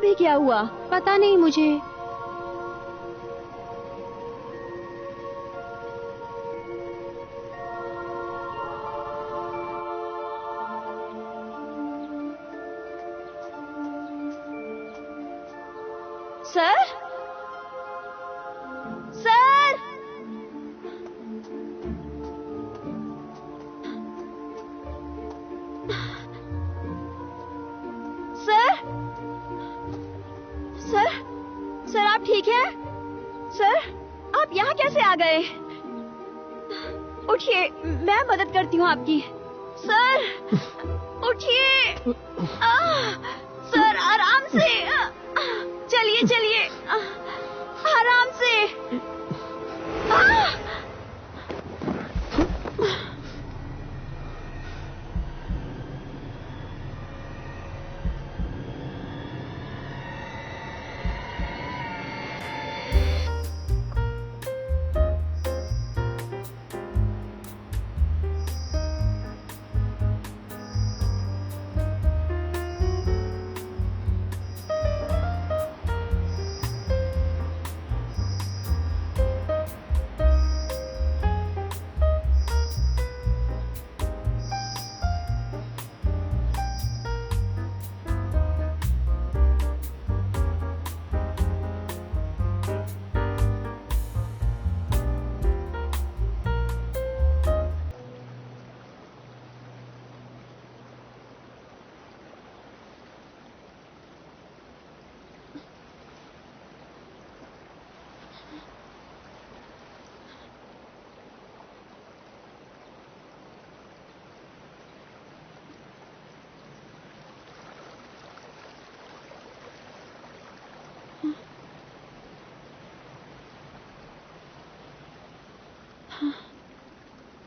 अभी क्या हुआ? पता नहीं मुझे। Sir? Sir? Sir? Sir? Sir आप ठीक हैं? सर आप यहाँ कैसे आ गए? उठिए, मैं मदद करती हूँ आपकी। सर उठिए। सर आराम से। चलिए चलिए, आराम से।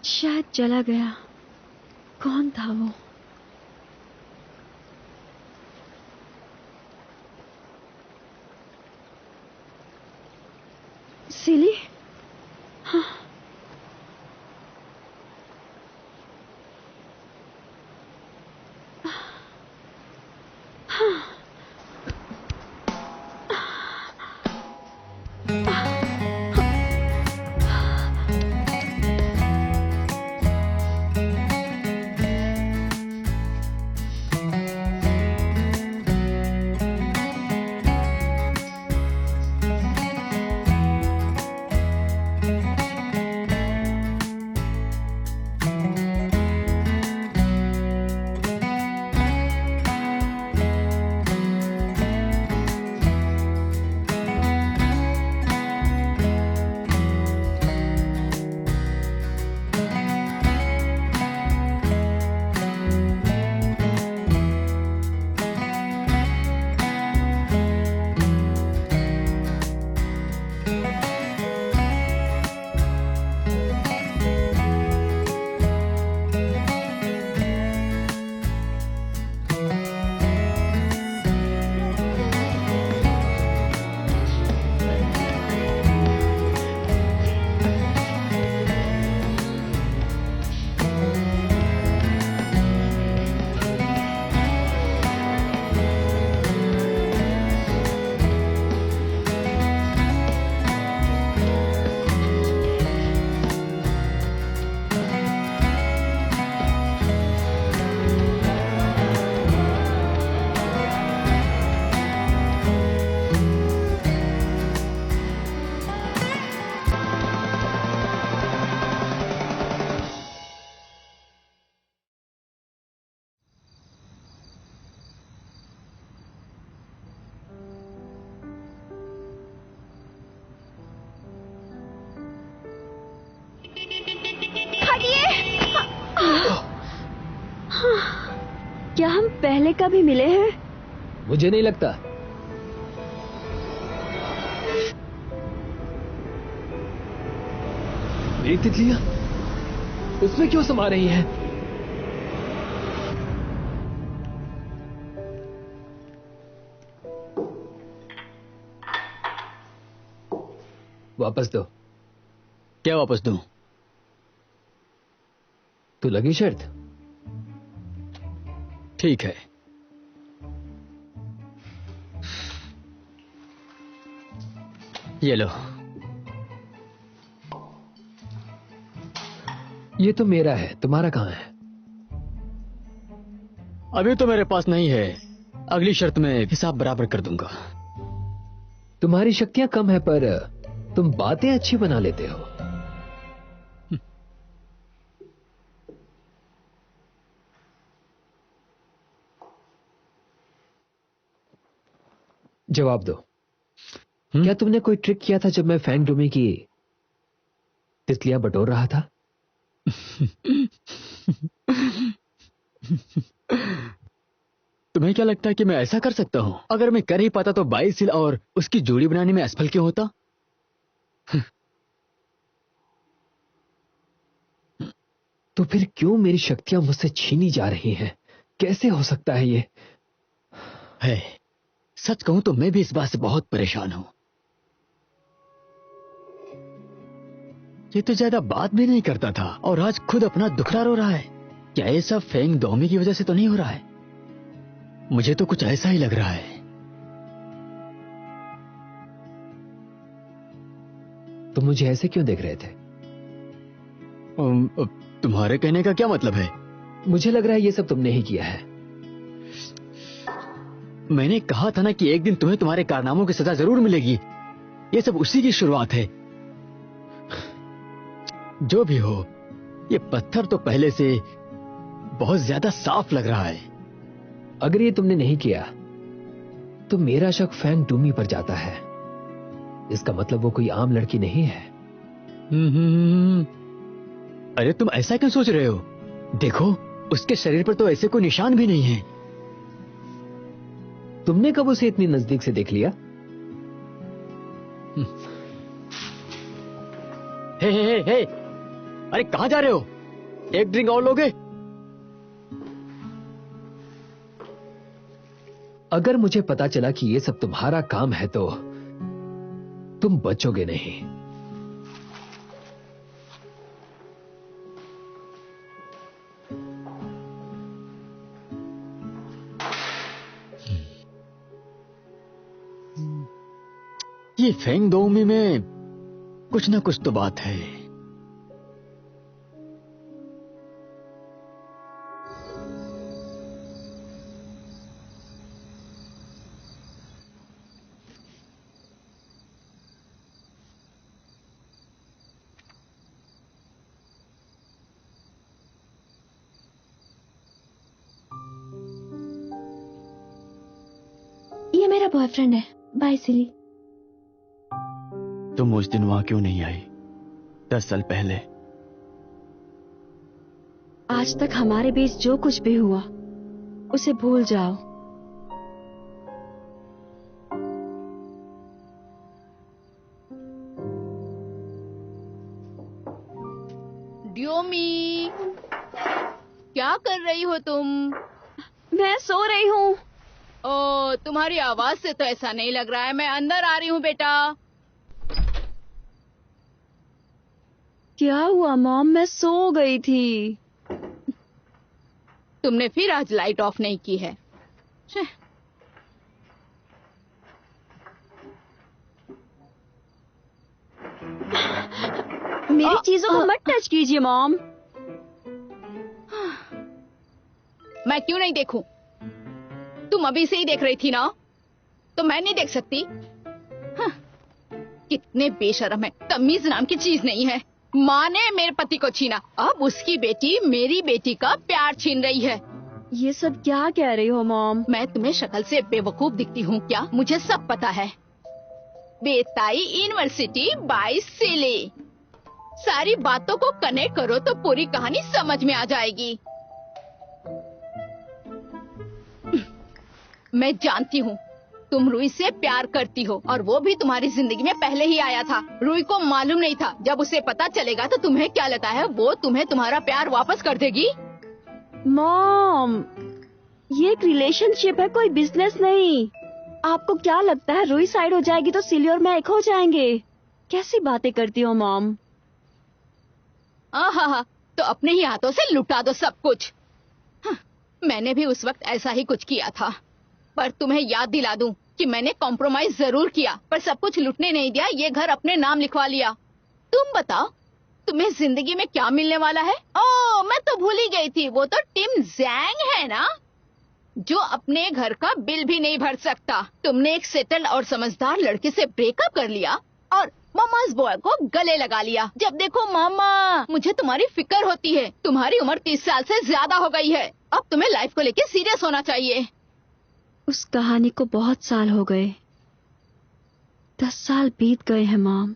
शायद चला गया। कौन था वो? सिली? हाँ। हाँ। क्या हम पहले कभी मिले हैं? मुझे नहीं लगता। मेरी तितलियां उसमें क्यों समा रही हैं? वापस दो। क्या वापस दूं? तो लगी शर्त? ठीक है। ये लो। ये तो मेरा है, तुम्हारा कहाँ है? अभी तो मेरे पास नहीं है, अगली शर्त में हिसाब बराबर कर दूंगा। तुम्हारी शक्तियां कम है पर तुम बातें अच्छी बना लेते हो। जवाब दो। क्या तुमने कोई ट्रिक किया था जब मैं फैंग डोमी की तितलियां बटोर रहा था? तुम्हें क्या लगता है कि मैं ऐसा कर सकता हूं? अगर मैं कर ही पाता तो बाईसिल और उसकी जोड़ी बनाने में असफल क्यों होता? तो फिर क्यों मेरी शक्तियां मुझसे छीनी जा रही हैं? कैसे हो सकता है ये? है, सच कहूं तो मैं भी इस बात से बहुत परेशान हूं। ये तो ज्यादा बात भी नहीं करता था और आज खुद अपना दुखड़ा रो रहा है। क्या ये सब फेंग डोमी की वजह से तो नहीं हो रहा है? मुझे तो कुछ ऐसा ही लग रहा है। तुम मुझे ऐसे क्यों देख रहे थे? तुम्हारे कहने का क्या मतलब है? मुझे लग रहा है ये सब तुमने ही किया है। मैंने कहा था ना कि एक दिन तुम्हें तुम्हारे कारनामों की सजा जरूर मिलेगी। ये सब उसी की शुरुआत है। जो भी हो, ये पत्थर तो पहले से बहुत ज्यादा साफ लग रहा है। अगर ये तुमने नहीं किया तो मेरा शक फैंग डूमी पर जाता है। इसका मतलब वो कोई आम लड़की नहीं है। अरे तुम ऐसा क्यों सोच रहे हो? देखो, उसके शरीर पर तो ऐसे कोई निशान भी नहीं है। तुमने कब उसे इतनी नजदीक से देख लिया? हे, अरे कहां जा रहे हो? एक ड्रिंक और लोगे? अगर मुझे पता चला कि ये सब तुम्हारा काम है तो तुम बचोगे नहीं। ये फेंग डोमी में कुछ ना कुछ तो बात है। ये मेरा बॉयफ्रेंड है, बाईसिली। तुम उस दिन वहां क्यों नहीं आई 10 साल पहले? आज तक हमारे बीच जो कुछ भी हुआ उसे भूल जाओ। ड्योमी, क्या कर रही हो तुम? मैं सो रही हूँ। ओ, तुम्हारी आवाज से तो ऐसा नहीं लग रहा है। मैं अंदर आ रही हूँ बेटा। क्या हुआ मॉम? मैं सो गई थी। तुमने फिर आज लाइट ऑफ नहीं की है। मेरी चीजों को मत टच कीजिए मॉम। मैं क्यों नहीं देखूं? तुम अभी से ही देख रही थी ना, तो मैं नहीं देख सकती? हाँ, कितने बेशर्म है। तमीज नाम की चीज नहीं है। माँ ने मेरे पति को छीना, अब उसकी बेटी मेरी बेटी का प्यार छीन रही है। ये सब क्या कह रही हो मॉम? मैं तुम्हें शक्ल से बेवकूफ दिखती हूँ क्या? मुझे सब पता है। बेताई यूनिवर्सिटी बाईसिली। सारी बातों को कनेक्ट करो तो पूरी कहानी समझ में आ जाएगी। मैं जानती हूँ तुम रूई से प्यार करती हो और वो भी तुम्हारी जिंदगी में पहले ही आया था। रूई को मालूम नहीं था। जब उसे पता चलेगा तो तुम्हें क्या लगता है वो तुम्हें तुम्हारा प्यार वापस कर देगी? मॉम, ये एक रिलेशनशिप है, कोई बिजनेस नहीं। आपको क्या लगता है रूई साइड हो जाएगी तो सिली और मैं एक हो जाएंगे? कैसी बातें करती हो मॉम? हाँ, तो अपने ही हाथों से लुटा दो सब कुछ। हाँ, मैंने भी उस वक्त ऐसा ही कुछ किया था। पर तुम्हें याद दिला दूं, कि मैंने कॉम्प्रोमाइज जरूर किया, पर सब कुछ लुटने नहीं दिया, ये घर अपने नाम लिखवा लिया। तुम बताओ, तुम्हें जिंदगी में क्या मिलने वाला है? ओह, मैं तो भूल ही गई थी, वो तो टिम जैंग है ना, जो अपने घर का बिल भी नहीं भर सकता। तुमने एक सेटल और समझदार लड़के से ब्रेकअप कर लिया और मामा's बॉय को गले लगा लिया। जब देखो मामा, मुझे तुम्हारी फिक्र होती है। तुम्हारी उम्र 30 साल से ज्यादा हो गई है। अब तुम्हें लाइफ को लेके सीरियस होना चाहिए। उस कहानी को बहुत साल हो गए, 10 साल बीत गए हैं मॉम।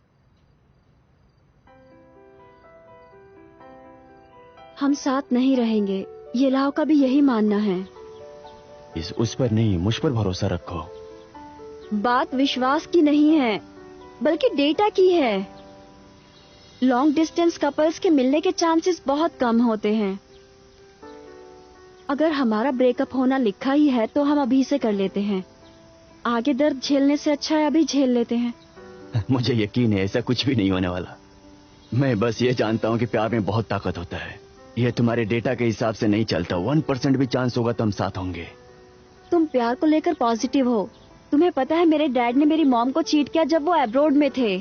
हम साथ नहीं रहेंगे, ये लाओ का भी यही मानना है। उस पर नहीं, मुझ पर भरोसा रखो। बात विश्वास की नहीं है, बल्कि डेटा की है। लॉन्ग डिस्टेंस कपल्स के मिलने के चांसेस बहुत कम होते हैं। अगर हमारा ब्रेकअप होना लिखा ही है तो हम अभी से कर लेते हैं। आगे दर्द झेलने से अच्छा है अभी झेल लेते हैं। मुझे यकीन है ऐसा कुछ भी नहीं होने वाला। मैं बस ये जानता हूँ कि प्यार में बहुत ताकत होता है। ये तुम्हारे डेटा के हिसाब से नहीं चलता। 1% भी चांस होगा तो हम साथ होंगे। तुम प्यार को लेकर पॉजिटिव हो। तुम्हें पता है मेरे डैड ने मेरी मॉम को चीट किया जब वो अब्रॉड में थे।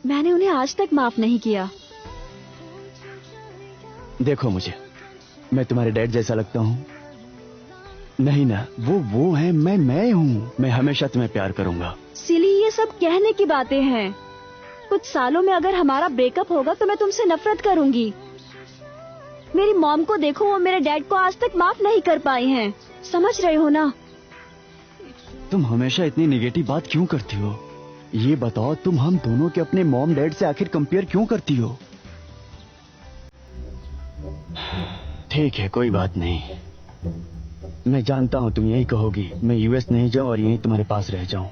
मैंने उन्हें आज तक माफ नहीं किया। देखो मुझे, मैं तुम्हारे डैड जैसा लगता हूँ? नहीं ना, वो है, मैं हूँ। मैं हमेशा तुम्हें प्यार करूंगा। सिली, ये सब कहने की बातें हैं। कुछ सालों में अगर हमारा ब्रेकअप होगा तो मैं तुमसे नफरत करूंगी। मेरी मॉम को देखो, वो मेरे डैड को आज तक माफ नहीं कर पाई हैं। समझ रहे हो ना? तुम हमेशा इतनी नेगेटिव बात क्यों करती हो? ये बताओ, तुम हम दोनों के अपने मॉम डैड से आखिर कंपेयर क्यों करती हो? ठीक है, कोई बात नहीं। मैं जानता हूँ तुम यही कहोगी, मैं यूएस नहीं जाऊं और यहीं तुम्हारे पास रह जाऊं।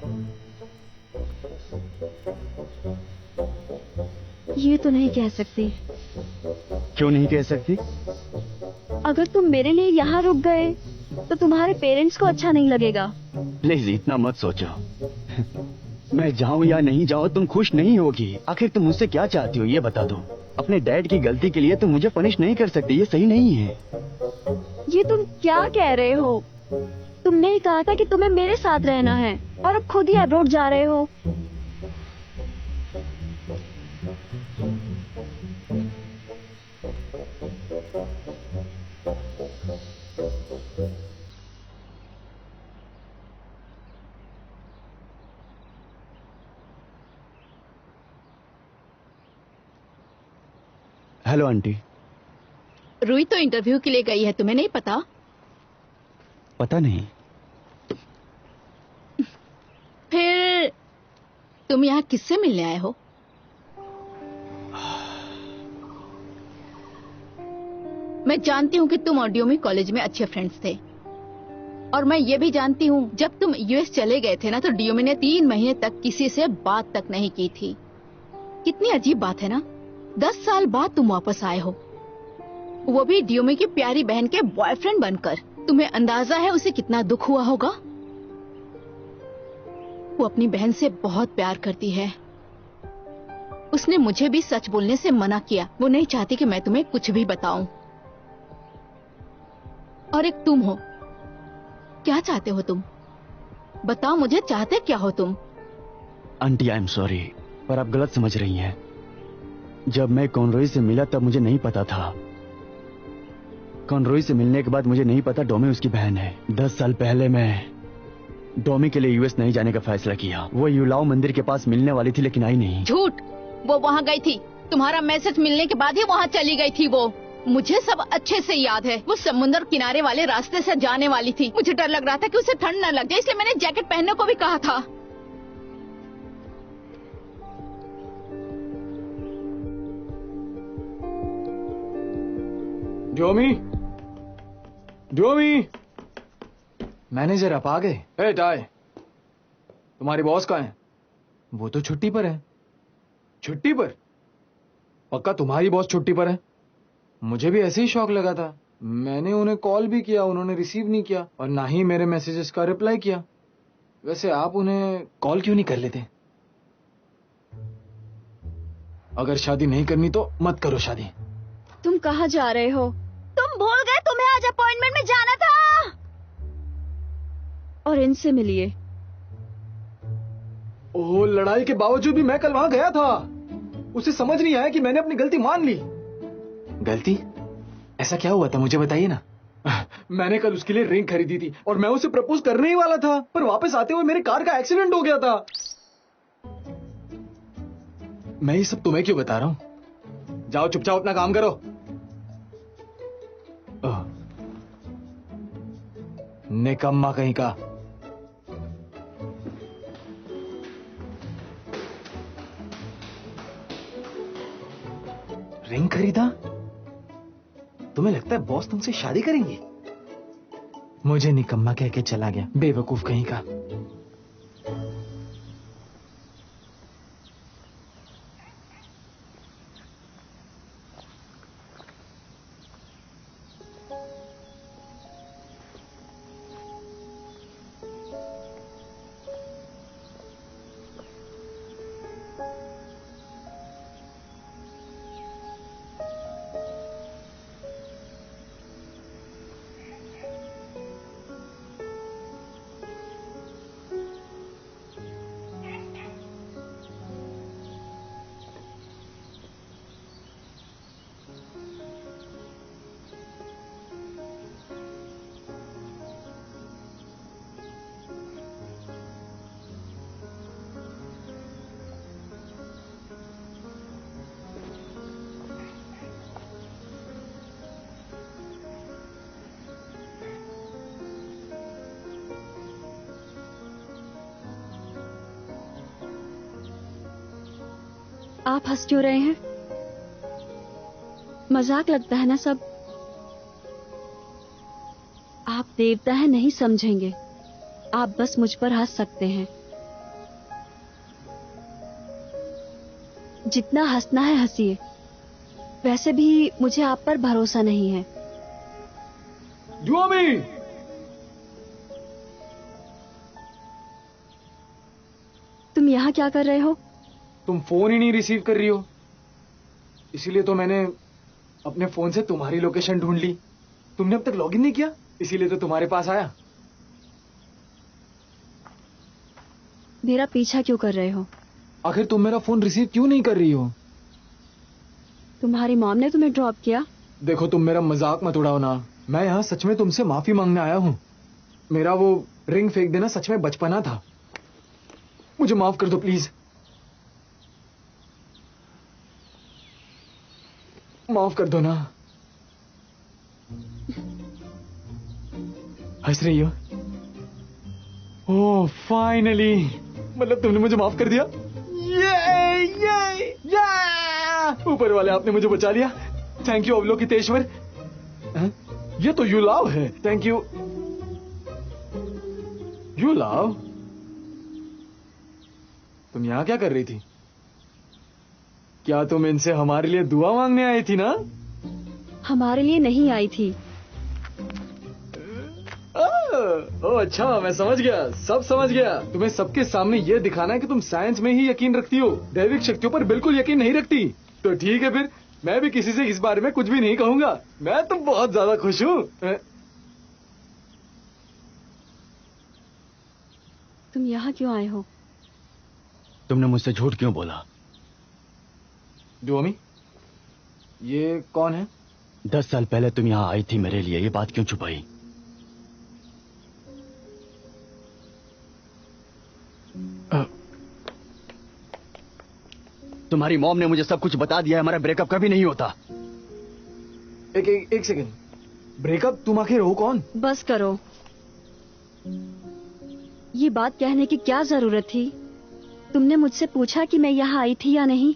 ये तो नहीं कह सकती। क्यों नहीं कह सकती? अगर तुम मेरे लिए यहाँ रुक गए तो तुम्हारे पेरेंट्स को अच्छा नहीं लगेगा। प्लीज इतना मत सोचो। मैं जाऊं या नहीं जाऊं तुम खुश नहीं होगी। आखिर तुम मुझसे क्या चाहती हो ये बता दो। अपने डैड की गलती के लिए तुम मुझे पनिश नहीं कर सकती, ये सही नहीं है। ये तुम क्या कह रहे हो? तुमने ही कहा था कि तुम्हें मेरे साथ रहना है और अब खुद ही अब्रॉड जा रहे हो। Hello aunty. रुई तो इंटरव्यू के लिए गई है, तुम्हें नहीं पता? पता नहीं। फिर तुम यहाँ किससे मिलने आए हो? मैं जानती हूँ कि तुम और ड्यूमी कॉलेज में अच्छे फ्रेंड्स थे, और मैं ये भी जानती हूँ जब तुम यूएस चले गए थे ना तो ड्यूमी ने 3 महीने तक किसी से बात तक नहीं की थी। कितनी अजीब बात है ना, 10 साल बाद तुम वापस आए हो, वो भी ड्यूमी की प्यारी बहन के बॉयफ्रेंड बनकर। तुम्हें अंदाजा है उसे कितना दुख हुआ होगा? वो अपनी बहन से बहुत प्यार करती है। उसने मुझे भी सच बोलने से मना किया। वो नहीं चाहती कि मैं तुम्हें कुछ भी बताऊं। और एक तुम हो, क्या चाहते हो तुम? बताओ मुझे, चाहते क्या हो तुम? आंटी आई एम सॉरी, पर आप गलत समझ रही हैं। जब मैं कॉनरॉय से मिला तब मुझे नहीं पता था। कॉनरॉय से मिलने के बाद मुझे नहीं पता डोमी उसकी बहन है। 10 साल पहले मैं डोमी के लिए यूएस नहीं जाने का फैसला किया। वो युलाओ मंदिर के पास मिलने वाली थी लेकिन आई नहीं। झूठ, वो वहाँ गई थी। तुम्हारा मैसेज मिलने के बाद ही वहाँ चली गई थी वो। मुझे सब अच्छे से याद है। वो समुद्र किनारे वाले रास्ते से जाने वाली थी। मुझे डर लग रहा था कि उसे ठंड न लग जाए, इसलिए मैंने जैकेट पहनने को भी कहा था। ड्यूमी, मैनेजर आप आ गए? ए टाई, तुम्हारी बॉस कहाँ है? वो तो छुट्टी पर है। छुट्टी पर? पक्का तुम्हारी बॉस छुट्टी पर है? मुझे भी ऐसे ही शौक लगा था। मैंने उन्हें कॉल भी किया, उन्होंने रिसीव नहीं किया और ना ही मेरे मैसेजेस का रिप्लाई किया। वैसे आप उन्हें कॉल क्यों नहीं कर लेते? अगर शादी नहीं करनी तो मत करो शादी। तुम कहाँ जा रहे हो? तुम भूल गए तुम्हें आज अपॉइंटमेंट में जाना था। और इनसे मिलिए। ओह, लड़ाई के बावजूद भी मैं कल वहां गया था। उसे समझ नहीं आया कि मैंने अपनी गलती मान ली। गलती? ऐसा क्या हुआ था, मुझे बताइए ना। मैंने कल उसके लिए रिंग खरीदी थी और मैं उसे प्रपोज करने ही वाला था, पर वापस आते हुए मेरी कार का एक्सीडेंट हो गया था। मैं ये सब तुम्हें क्यों बता रहा हूं? जाओ चुपचाप अपना काम करो। निकम्मा कहीं का। रिंग खरीदा? तुम्हें लगता है बॉस तुमसे शादी करेंगे? मुझे निकम्मा कह के चला गया, बेवकूफ कहीं का। आप हंस क्यों रहे हैं? मजाक लगता है ना सब। आप देवता हैं, नहीं समझेंगे। आप बस मुझ पर हंस सकते हैं। जितना हंसना है हंसिए। वैसे भी मुझे आप पर भरोसा नहीं है। जुआमी! तुम यहाँ क्या कर रहे हो? तुम फोन ही नहीं रिसीव कर रही हो, इसीलिए तो मैंने अपने फोन से तुम्हारी लोकेशन ढूंढ ली। तुमने अब तक लॉगिन नहीं किया, इसीलिए तो तुम्हारे पास आया। मेरा पीछा क्यों कर रहे हो? आखिर तुम मेरा फोन रिसीव क्यों नहीं कर रही हो? तुम्हारी मॉम ने तुम्हें ड्रॉप किया? देखो, तुम मेरा मजाक मत उड़ाओ ना। मैं यहाँ सच में तुमसे माफी मांगने आया हूँ। मेरा वो रिंग फेंक देना सच में बचपना था। मुझे माफ कर दो प्लीज। माफ कर दो ना। हंस रही हो? ओह फाइनली, मतलब तुमने मुझे माफ कर दिया। ये ऊपर वाले आपने मुझे बचा लिया। Thank you Avalokiteshvara. ये तो यू लव है। Thank you you love. तुम यहां क्या कर रही थी? क्या तुम इनसे हमारे लिए दुआ मांगने आई थी ना? हमारे लिए नहीं आई थी। ओह अच्छा, मैं समझ गया, सब समझ गया। तुम्हें सबके सामने ये दिखाना है कि तुम साइंस में ही यकीन रखती हो, दैविक शक्तियों पर बिल्कुल यकीन नहीं रखती। तो ठीक है, फिर मैं भी किसी से इस बारे में कुछ भी नहीं कहूंगा। मैं तो बहुत ज्यादा खुश हूँ। तुम यहाँ क्यों आए हो? तुमने मुझसे झूठ क्यों बोला? डोमी, ये कौन है? 10 साल पहले तुम यहाँ आई थी मेरे लिए, ये बात क्यों छुपाई? तुम्हारी मॉम ने मुझे सब कुछ बता दिया है। हमारा ब्रेकअप कभी नहीं होता। एक सेकंड। ब्रेकअप? तुम आखिर हो कौन? बस करो। ये बात कहने की क्या जरूरत थी? तुमने मुझसे पूछा कि मैं यहाँ आई थी या नहीं,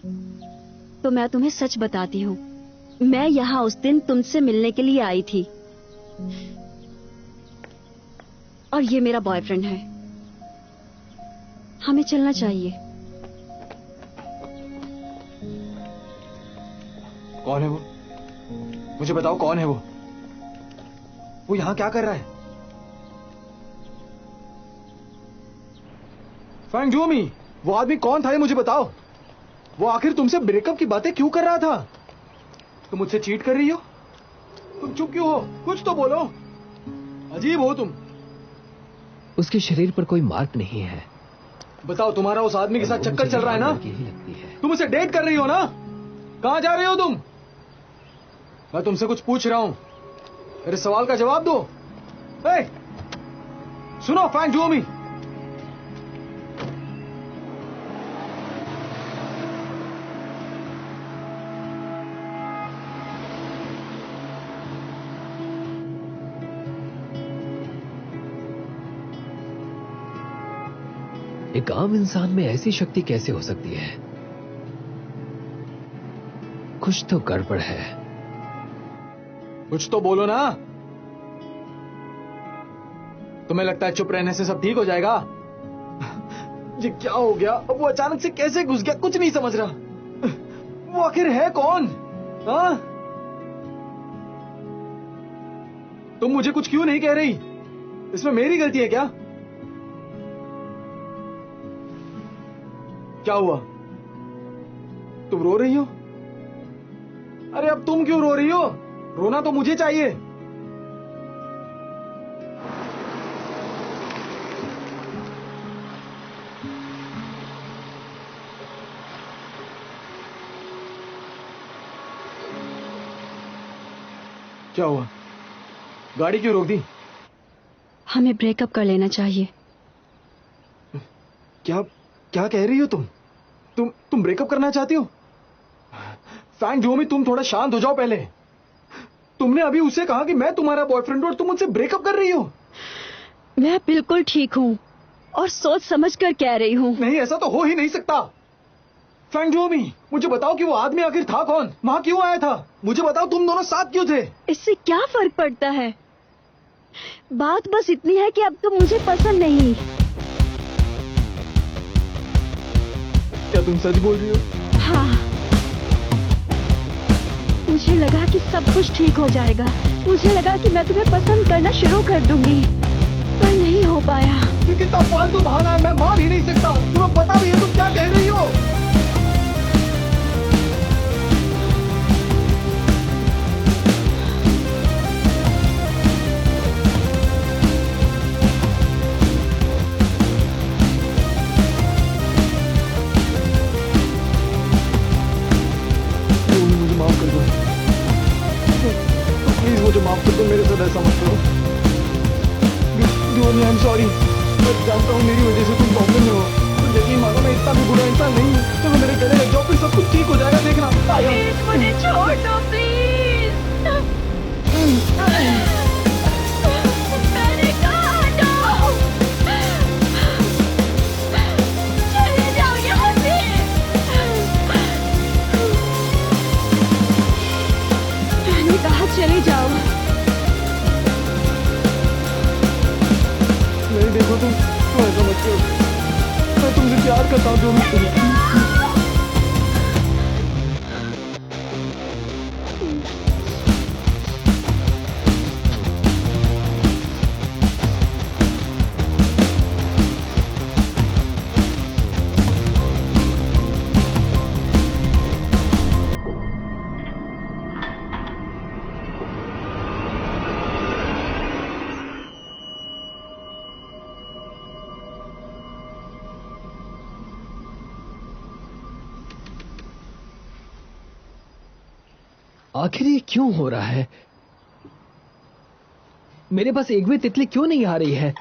तो मैं तुम्हें सच बताती हूँ। मैं यहाँ उस दिन तुमसे मिलने के लिए आई थी, और ये मेरा बॉयफ्रेंड है। हमें चलना चाहिए। कौन है वो? मुझे बताओ कौन है वो? वो यहाँ क्या कर रहा है? फैंग डूमी, वो आदमी कौन था ये मुझे बताओ। वो आखिर तुमसे ब्रेकअप की बातें क्यों कर रहा था? तुम मुझसे चीट कर रही हो? तुम चुप क्यों हो? कुछ तो बोलो। अजीब हो तुम। उसके शरीर पर कोई मार्क नहीं है। बताओ, तुम्हारा उस आदमी के साथ वो चक्कर मुझे चल रहा है ना? लड़की ही लगती है। तुम उसे डेट कर रही हो ना? कहां जा रही हो तुम? मैं तुमसे कुछ पूछ रहा हूं, मेरे सवाल का जवाब दो। ए, सुनो फैंग डुओमी, एक आम इंसान में ऐसी शक्ति कैसे हो सकती है? कुछ तो गड़बड़ है। कुछ तो बोलो ना। तुम्हें लगता है चुप रहने से सब ठीक हो जाएगा? ये क्या हो गया? अब वो अचानक से कैसे घुस गया? कुछ नहीं समझ रहा। वो आखिर है कौन? हाँ? तुम मुझे कुछ क्यों नहीं कह रही? इसमें मेरी गलती है क्या? क्या हुआ? तुम रो रही हो? अरे अब तुम क्यों रो रही हो? रोना तो मुझे चाहिए। क्या हुआ? गाड़ी क्यों रोक दी? हमें ब्रेकअप कर लेना चाहिए। क्या क्या कह रही हो तुम? तुम ब्रेकअप करना चाहती हो? फैंग डुओमी, तुम थोड़ा शांत हो जाओ पहले। तुमने अभी उसे कहा कि मैं तुम्हारा बॉयफ्रेंड हूं और तुम मुझसे ब्रेकअप कर रही हो। मैं बिल्कुल ठीक हूँ और सोच समझ कर कह रही हूँ। नहीं, ऐसा तो हो ही नहीं सकता। फैंग डुओमी, मुझे बताओ कि वो आदमी आखिर था कौन? वहां क्यों आया था? मुझे बताओ, तुम दोनों साथ क्यों थे? इससे क्या फर्क पड़ता है? बात बस इतनी है कि अब तुम मुझे पसंद नहीं। क्या तुम सच बोल रही हो? हाँ, मुझे लगा कि सब कुछ ठीक हो जाएगा। मुझे लगा कि मैं तुम्हें पसंद करना शुरू कर दूंगी, पर नहीं हो पाया। ये कितना फालतू बहाना है, मैं मान ही नहीं सकता। तुम्हें पता भी है तुम क्या कह रही हो? मुझे माफ कर दो, प्लीज मुझे माफ कर दो, मेरे साथ ऐसा मत करो। I am sorry. मैं जानता हूँ मेरी वजह से तुम प्रॉब्लम में हो, तो यकीन मानो मैं इतना भी बुरा इंसान नहीं हूँ। चलो मेरे गले लग जाओ, फिर सब कुछ ठीक हो जाएगा, देखना। प्लीज मुझे छोड़ दो, प्लीज। मैंने कहा हटाओ। चले जाओ यहाँ से। मैंने कहा चले जाओ। नहीं, देखो तुम ऐसा मत करो। मैं तुमसे प्यार करता हूँ डुओमी। आखिर ये क्यों हो रहा है? मेरे पास एक भी तितली क्यों नहीं आ रही है?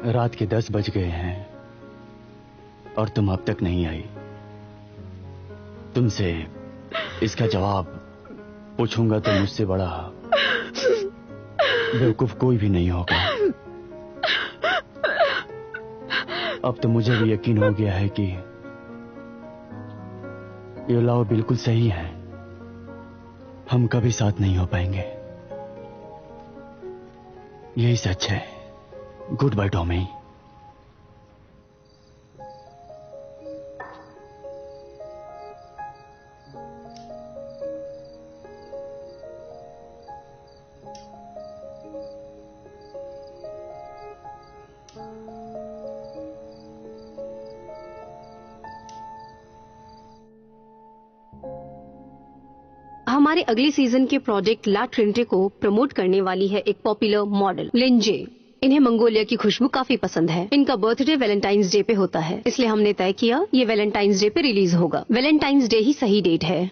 रात के 10 बज गए हैं और तुम अब तक नहीं आई। तुमसे इसका जवाब पूछूंगा तो मुझसे बड़ा बेवकूफ कोई भी नहीं होगा। अब तो मुझे भी यकीन हो गया है कि ये लाओ बिल्कुल सही है। हम कभी साथ नहीं हो पाएंगे, यही सच है। Good bye Tommy. हमारे अगले सीजन के प्रोजेक्ट ला ट्रिनिटी को प्रमोट करने वाली है एक पॉपुलर मॉडल लिंजे। इन्हें मंगोलिया की खुशबू काफी पसंद है। इनका बर्थडे वैलेंटाइंस डे पे होता है, इसलिए हमने तय किया ये वैलेंटाइंस डे पे रिलीज होगा। वैलेंटाइंस डे ही सही डेट है,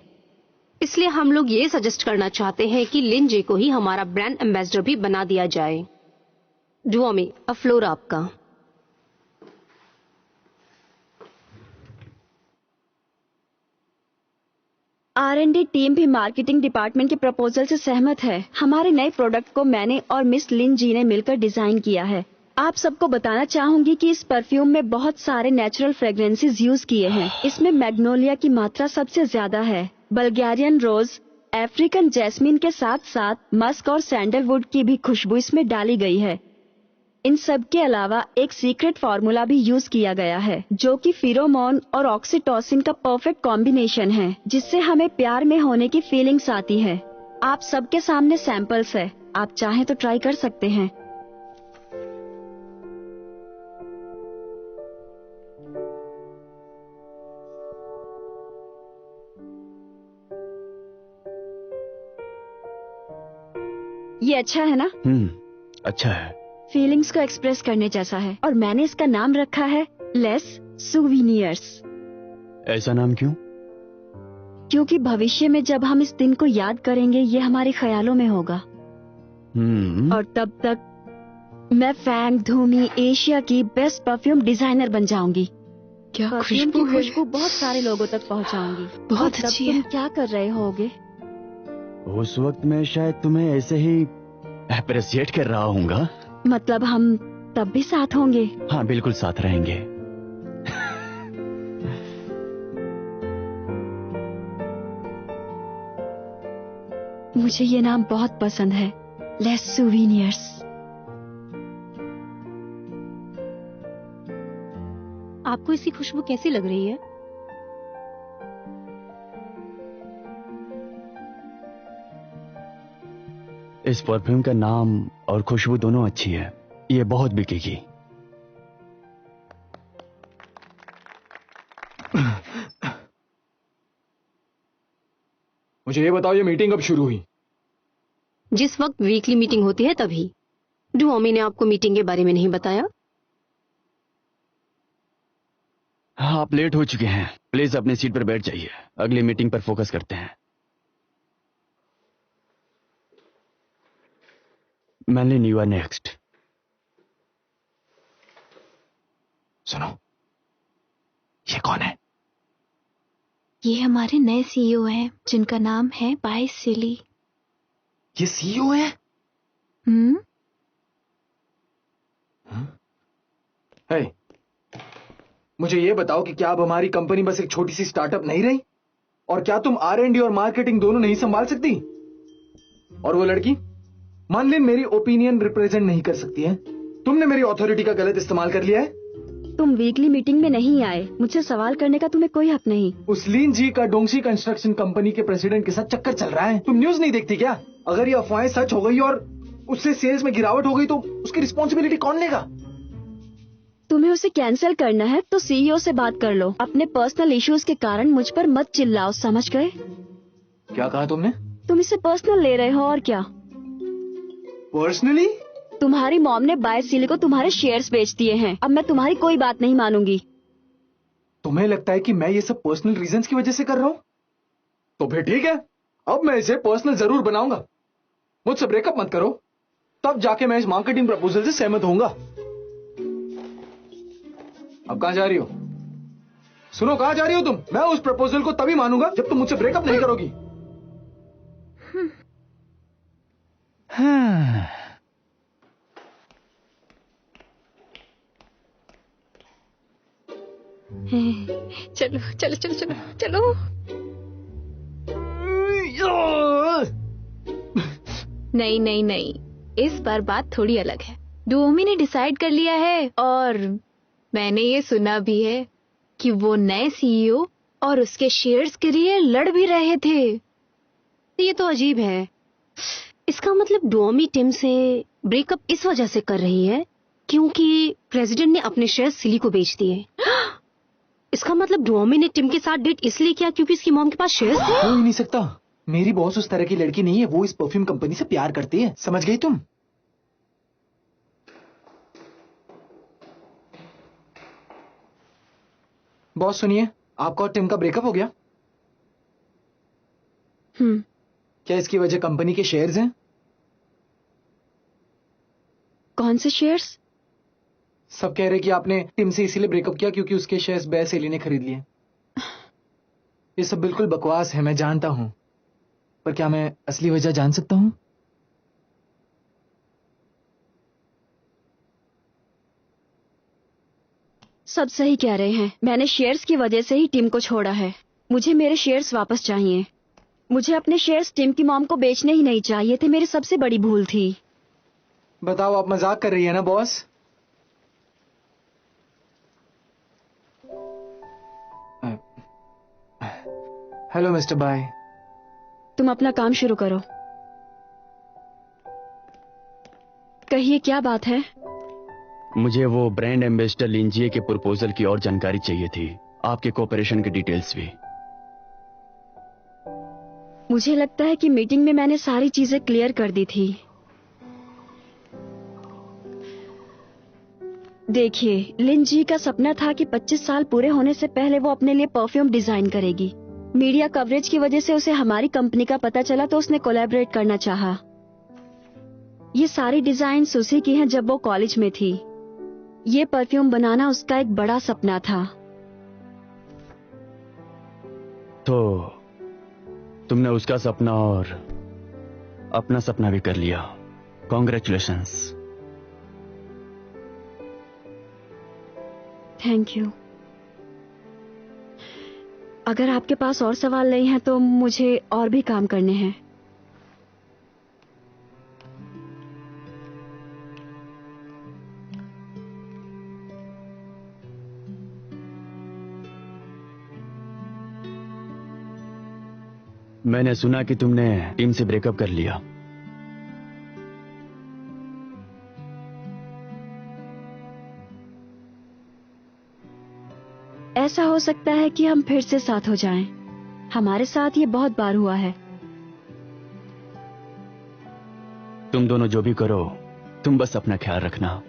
इसलिए हम लोग ये सजेस्ट करना चाहते हैं कि लिंजे को ही हमारा ब्रांड एम्बेसडर भी बना दिया जाए। डुओमी, अब फ्लोर आपका। R&D टीम भी मार्केटिंग डिपार्टमेंट के प्रपोजल से सहमत है। हमारे नए प्रोडक्ट को मैंने और मिस लिन जी ने मिलकर डिजाइन किया है। आप सबको बताना चाहूंगी कि इस परफ्यूम में बहुत सारे नेचुरल फ्रेग्रेंसेस यूज किए हैं। इसमें मैग्नोलिया की मात्रा सबसे ज्यादा है। बल्गेरियन रोज, अफ्रीकन जैस्मिन के साथ साथ मस्क और सैंडलवुड की भी खुशबू इसमें डाली गई है। इन सब के अलावा एक सीक्रेट फार्मूला भी यूज किया गया है, जो कि फिरोमोन और ऑक्सीटोसिन का परफेक्ट कॉम्बिनेशन है, जिससे हमें प्यार में होने की फीलिंग्स आती है। आप सबके सामने सैंपल्स है, आप चाहें तो ट्राई कर सकते हैं। ये अच्छा है ना? अच्छा है। फीलिंग्स को एक्सप्रेस करने जैसा है, और मैंने इसका नाम रखा है लेस सूविनियर्स। ऐसा नाम क्यों? क्योंकि भविष्य में जब हम इस दिन को याद करेंगे ये हमारे ख्यालों में होगा। और तब तक मैं फैंग धूमी एशिया की बेस्ट परफ्यूम डिजाइनर बन जाऊंगी। क्या परफ्यूम खुशबू की है। खुशबू बहुत सारे लोगों तक पहुंचाऊंगी। बहुत और तब अच्छी तुम है। क्या कर रहे होगे? उस वक्त मैं शायद तुम्हें ऐसे ही अप्रिशिएट कर रहा हूँगा। मतलब हम तब भी साथ होंगे? हाँ, बिल्कुल साथ रहेंगे। मुझे ये नाम बहुत पसंद है, लेस सूविनियर्स। आपको इसकी खुशबू कैसी लग रही है? इस परफ्यूम का नाम और खुशबू दोनों अच्छी है, ये बहुत बिकेगी। मुझे ये बताओ, ये मीटिंग कब शुरू हुई? जिस वक्त वीकली मीटिंग होती है तभी। डुओमी ने आपको मीटिंग के बारे में नहीं बताया? हाँ, आप लेट हो चुके हैं, प्लीज अपनी सीट पर बैठ जाइए। अगली मीटिंग पर फोकस करते हैं। मैनलिन, यू आर नेक्स्ट। सुनो, ये कौन है? ये हमारे नए सीईओ हैं, जिनका नाम है बाय सिली। ये सीईओ है? हे, मुझे ये बताओ कि क्या अब हमारी कंपनी बस एक छोटी सी स्टार्टअप नहीं रही? और क्या तुम R&D और मार्केटिंग दोनों नहीं संभाल सकती? और वो लड़की मानलिन मेरी ओपिनियन रिप्रेजेंट नहीं कर सकती है। तुमने मेरी अथॉरिटी का गलत इस्तेमाल कर लिया है। तुम वीकली मीटिंग में नहीं आए, मुझसे सवाल करने का तुम्हें कोई हक नहीं। उस लीन जी का डोंगसी कंस्ट्रक्शन कंपनी के प्रेसिडेंट के साथ चक्कर चल रहा है। तुम न्यूज नहीं देखती क्या? अगर ये अफवाहें सच हो गई और उससे सेल्स में गिरावट हो गई तो उसकी रिस्पॉन्सिबिलिटी कौन लेगा? तुम्हें उसे कैंसिल करना है तो सीईओ से बात कर लो। अपने पर्सनल इश्यूज के कारण मुझ पर मत चिल्लाओ, समझ गए? क्या कहा तुमने? तुम इसे पर्सनल ले रहे हो और क्या? पर्सनली? तुम्हारी मॉम ने बाय सिली को तुम्हारे शेयर्स बेच दिए हैं। अब मैं तुम्हारी कोई बात नहीं मानूंगी। तुम्हें लगता है कि मैं ये सब पर्सनल रीजंस की वजह से कर रहा हूँ? तो फिर ठीक है, अब मैं इसे पर्सनल जरूर बनाऊंगा। मुझसे ब्रेकअप मत करो, तब जाके मैं इस मार्केटिंग प्रपोजल से सहमत होऊंगा। अब कहां जा रही हो? सुनो, कहां जा रही हो तुम? मैं उस प्रपोजल को तभी मानूंगा जब तुम मुझसे ब्रेकअप नहीं करोगी। चलो चलो चलो चलो चलो। नहीं नहीं नहीं, इस बार बात थोड़ी अलग है। डुओमी ने डिसाइड कर लिया है और मैंने ये सुना भी है कि वो नए सीईओ और उसके शेयर्स के लिए लड़ भी रहे थे। ये तो अजीब है। इसका मतलब डुओमी टिम से ब्रेकअप इस वजह से कर रही है क्योंकि प्रेसिडेंट ने अपने शेयर सिली को बेच दिए। इसका मतलब डुओमी ने टिम के साथ डेट इसलिए किया क्योंकि इसकी मॉम के पास शेयर्स थे। हो ही नहीं सकता। मेरी बॉस उस तरह की लड़की नहीं है। वो इस परफ्यूम कंपनी से प्यार करती है, समझ गई तुम? बॉस सुनिए, आपका और टिम का ब्रेकअप हो गया। क्या इसकी वजह कंपनी के शेयर्स हैं? कौन से शेयर्स? सब कह रहे कि आपने टिम से इसीलिए ब्रेकअप किया क्योंकि उसके शेयर्स बेसेली ने खरीद लिए। ये सब बिल्कुल बकवास है, मैं जानता हूं, पर क्या मैं असली वजह जान सकता हूं? सब सही कह रहे हैं। मैंने शेयर्स की वजह से ही टिम को छोड़ा है। मुझे मेरे शेयर्स वापस चाहिए। मुझे अपने शेयर्स टिम की मॉम को बेचने ही नहीं चाहिए थे। मेरी सबसे बड़ी भूल थी। बताओ, आप मजाक कर रही है ना बॉस? Hello mister bye. तुम अपना काम शुरू करो। कहिए, क्या बात है? मुझे वो ब्रांड एम्बेसडर लिंजिए के प्रपोजल की और जानकारी चाहिए थी, आपके कोऑपरेशन के डिटेल्स भी। मुझे लगता है कि मीटिंग में मैंने सारी चीजें क्लियर कर दी थी। देखिए, लिन जी का सपना था कि 25 साल पूरे होने से पहले वो अपने लिए परफ्यूम डिजाइन करेगी। मीडिया कवरेज की वजह से उसे हमारी कंपनी का पता चला तो उसने कोलैबोरेट करना चाहा। ये सारी डिजाइन्स उसी की हैं जब वो कॉलेज में थी। ये परफ्यूम बनाना उसका एक बड़ा सपना था। तो तुमने उसका सपना और अपना सपना भी कर लिया। कॉन्ग्रेचुलेशंस। Thank you. अगर आपके पास और सवाल नहीं है तो मुझे और भी काम करने हैं। मैंने सुना कि तुमने टीम से ब्रेकअप कर लिया। ऐसा हो सकता है कि हम फिर से साथ हो जाएं। हमारे साथ ये बहुत बार हुआ है। तुम दोनों जो भी करो, तुम बस अपना ख्याल रखना।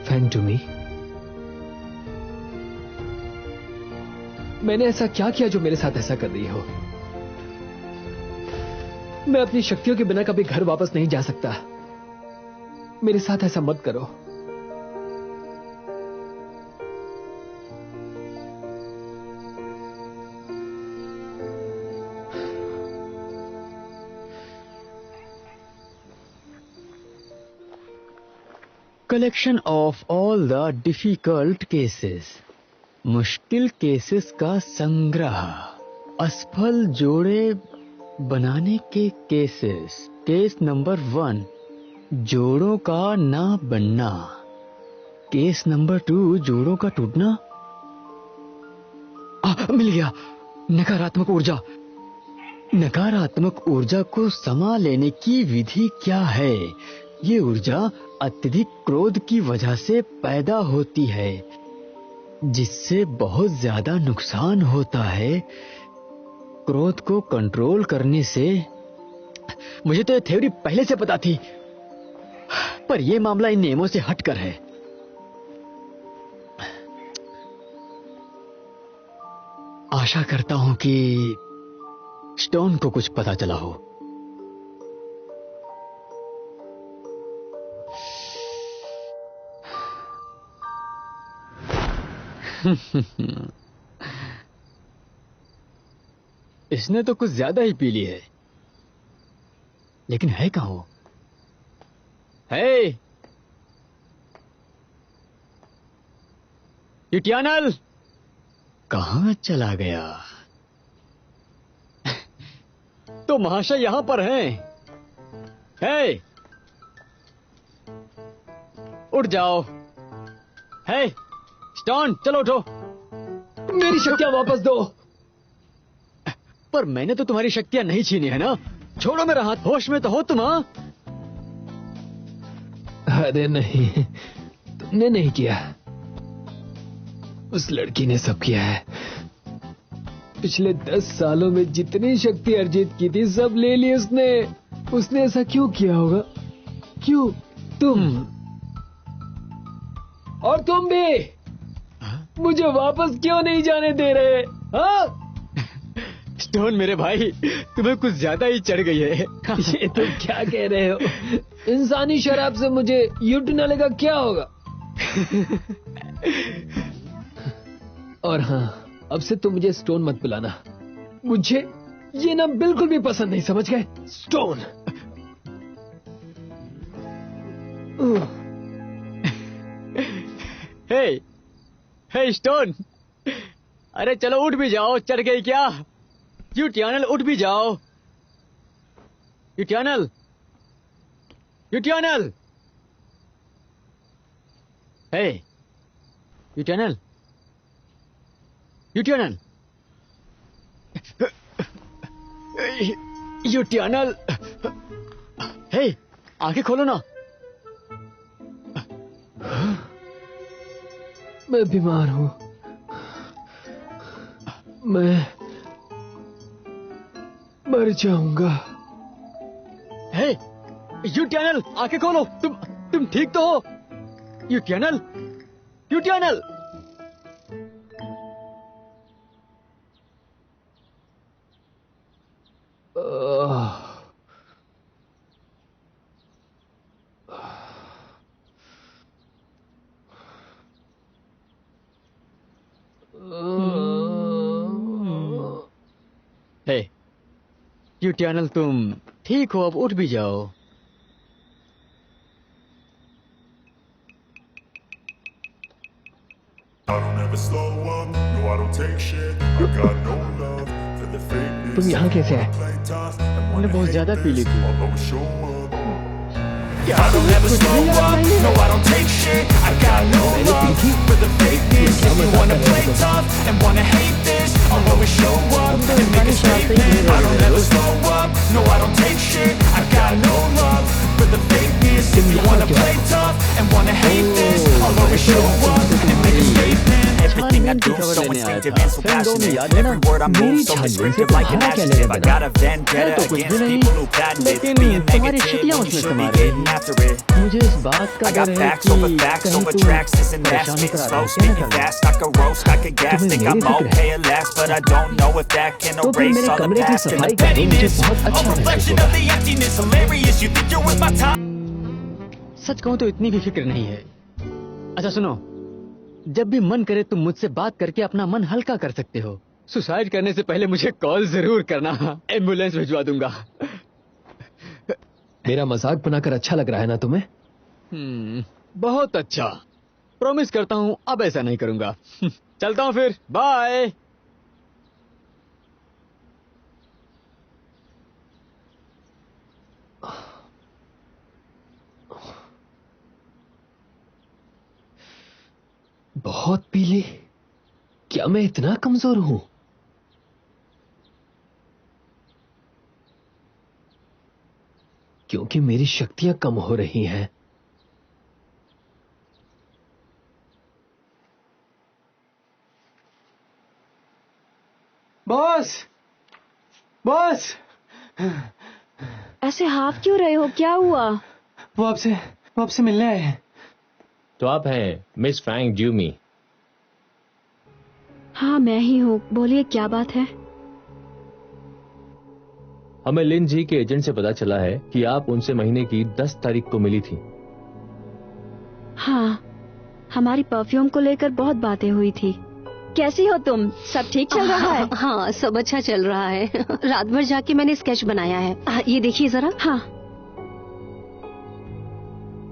फैंग डूमी, मैंने ऐसा क्या किया जो मेरे साथ ऐसा कर रही हो? मैं अपनी शक्तियों के बिना कभी घर वापस नहीं जा सकता। मेरे साथ ऐसा मत करो। Collection of all the difficult cases, मुश्किल केसेस का संग्रह, असफल जोड़े बनाने के केसेस। केस नंबर 1, जोड़ों का ना बनना। केस नंबर 2, जोड़ों का टूटना। मिल गया। नकारात्मक ऊर्जा। नकारात्मक ऊर्जा को समा लेने की विधि क्या है? ये ऊर्जा अत्यधिक क्रोध की वजह से पैदा होती है, जिससे बहुत ज्यादा नुकसान होता है। क्रोध को कंट्रोल करने से, मुझे तो ये थ्योरी पहले से पता थी, पर यह मामला इन नियमों से हटकर है। आशा करता हूं कि स्टोन को कुछ पता चला हो। इसने तो कुछ ज्यादा ही पी ली है, लेकिन है कहां वो? है यूटियानल, कहां चला गया? तो महाशय यहां पर हैं। है, उठ जाओ। है स्टोन, चलो उठो। मेरी शक्तियां वापस दो। पर मैंने तो तुम्हारी शक्तियां नहीं छीनी है ना। छोड़ो मेरा हाथ। होश में तो हो तुम? हाँ? अरे नहीं, तुमने नहीं किया, उस लड़की ने सब किया है। पिछले 10 सालों में जितनी शक्ति अर्जित की थी सब ले ली उसने। उसने ऐसा क्यों किया होगा? क्यों? तुम और तुम भी मुझे वापस क्यों नहीं जाने दे रहे? हाँ? स्टोन मेरे भाई, तुम्हें कुछ ज्यादा ही चढ़ गई है। ये तुम क्या कह रहे हो? इंसानी शराब से मुझे यूटिनाले का क्या होगा? और हाँ, अब से तुम मुझे स्टोन मत बुलाना। मुझे ये नाम बिल्कुल भी पसंद नहीं, समझ गए? स्टोन। हे स्टोन, अरे चलो उठ भी जाओ। चढ़ गई क्या? यूटियानल उठ भी जाओ। यूटियानल, यूटियानल, हे यूटियानल, यूटियानल, यूटियानल, हे आंखें खोलो ना। मैं बीमार हूं। मैं मर जाऊंगा। हे यूटियानल, आंखें खोलो। तुम ठीक तो हो? यूटियानल, यूटियानल। हे यूटियानल, तुम ठीक हो? अब उठ भी जाओ। I don't ever slow up, no I don't take shit. I got no love for the fakeness. तुम यहाँ कैसे आए? Play tough and मैंने बहुत ज्यादा पी ली थी। I'll always show up. I don't ever slow up, no I don't take shit. I got no love for the fakeness. If you wanna play tough and wanna hate this, I'll always show up and make a statement. I don't ever slow up, no I don't take shit. I got no love for the fakeness. If you wanna play tough and wanna hate this, I'll always show up and make a statement. Everything I do so instinctive and so passionate. Every word I move so descriptive like an adjective. I got a vendetta against people who patent it. Being negative when you should be getting after it. मुझे इस बात का I got facts over tracks, this and that. Spitting slow, spitting fast, I could roast, I could gas. Think I'm okay at last, but I don't know if that can erase all the past and the pettiness. A reflection of the emptiness, hilarious. You think you're worth my time? सच कहूं तो इतनी भी फिक्र नहीं है। अच्छा सुनो, जब भी मन करे तुम मुझसे बात करके अपना मन हल्का कर सकते हो। सुसाइड करने से पहले मुझे कॉल जरूर करना, एम्बुलेंस भिजवा दूंगा। मेरा मजाक बनाकर अच्छा लग रहा है ना तुम्हें? बहुत अच्छा। प्रॉमिस करता हूं अब ऐसा नहीं करूंगा। चलता हूं फिर, बाय। बहुत पी ली। क्या मैं इतना कमजोर हूं? क्योंकि मेरी शक्तियां कम हो रही हैं। बॉस, बॉस, ऐसे हाफ क्यों रहे हो? क्या हुआ? वो आपसे मिलने आए हैं। तो आप हैं मिस फ्रैंक ज्यूमी? हाँ, मैं ही हूँ। बोलिए, क्या बात है? हमें लिन जी के एजेंट से पता चला है कि आप उनसे महीने की 10 तारीख को मिली थी। हाँ, हमारी परफ्यूम को लेकर बहुत बातें हुई थी। कैसी हो तुम? सब ठीक चल रहा है? हाँ, सब अच्छा चल रहा है। रात भर जाके मैंने स्केच बनाया है। ये देखिए जरा। हाँ।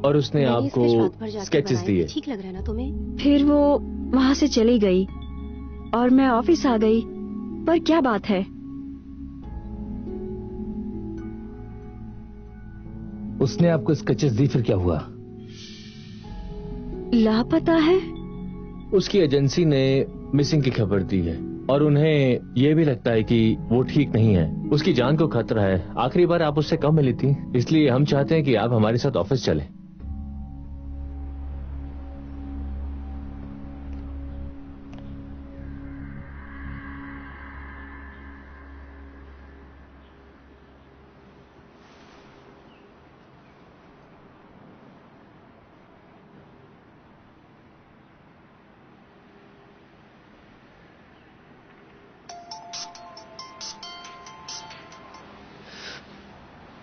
और उसने आपको स्केचेस दिए? ठीक लग रहा है ना तुम्हें? फिर वो वहाँ से चली गई और मैं ऑफिस आ गई। पर क्या बात है? उसने आपको स्केचेस दी, फिर क्या हुआ? लापता है। उसकी एजेंसी ने मिसिंग की खबर दी है और उन्हें यह भी लगता है कि वो ठीक नहीं है। उसकी जान को खतरा है। आखिरी बार आप उससे कब मिली थी? इसलिए हम चाहते हैं कि आप हमारे साथ ऑफिस चलें।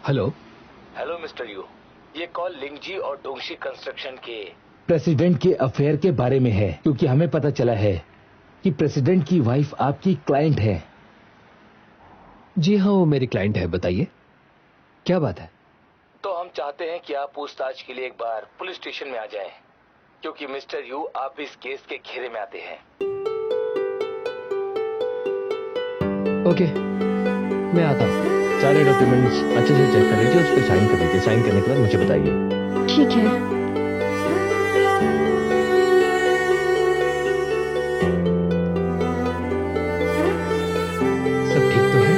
हेलो मिस्टर यू, ये कॉल लिंगजी और डोंगशी कंस्ट्रक्शन के प्रेसिडेंट के अफेयर के बारे में है, क्योंकि हमें पता चला है कि प्रेसिडेंट की वाइफ आपकी क्लाइंट है। जी हाँ, वो मेरी क्लाइंट है। बताइए, क्या बात है? तो हम चाहते हैं कि आप पूछताछ के लिए एक बार पुलिस स्टेशन में आ जाएं, क्योंकि मिस्टर यू आप इस केस के घेरे में आते हैं। ओके, मैं आता हूँ। सारे डॉक्यूमेंट्स अच्छे से चेक कर लीजिए, उस पर साइन कर दीजिए। साइन करने के बाद मुझे बताइए। ठीक है। सब ठीक तो है?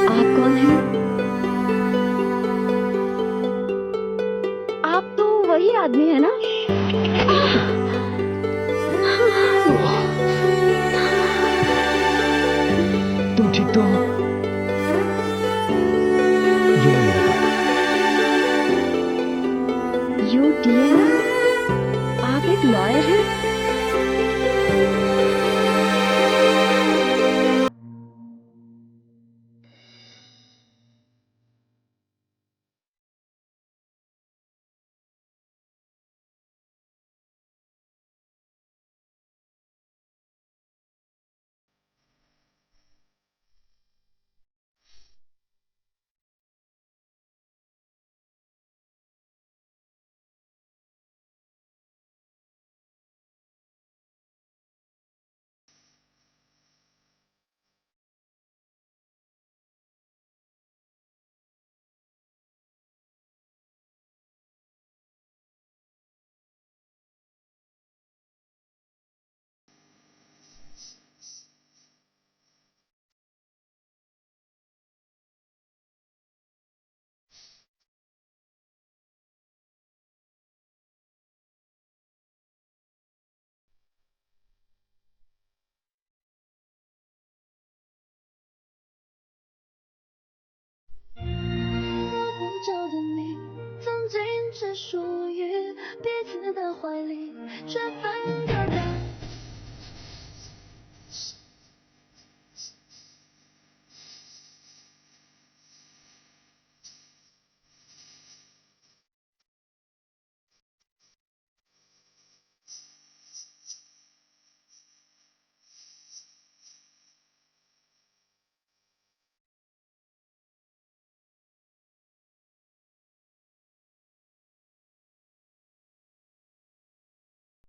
आप कौन हैं? आप तो वही आदमी है ना? तुम ठीक तो हो? आप एक लॉयर हैं?着的你，曾经只属于彼此的怀里，却分隔。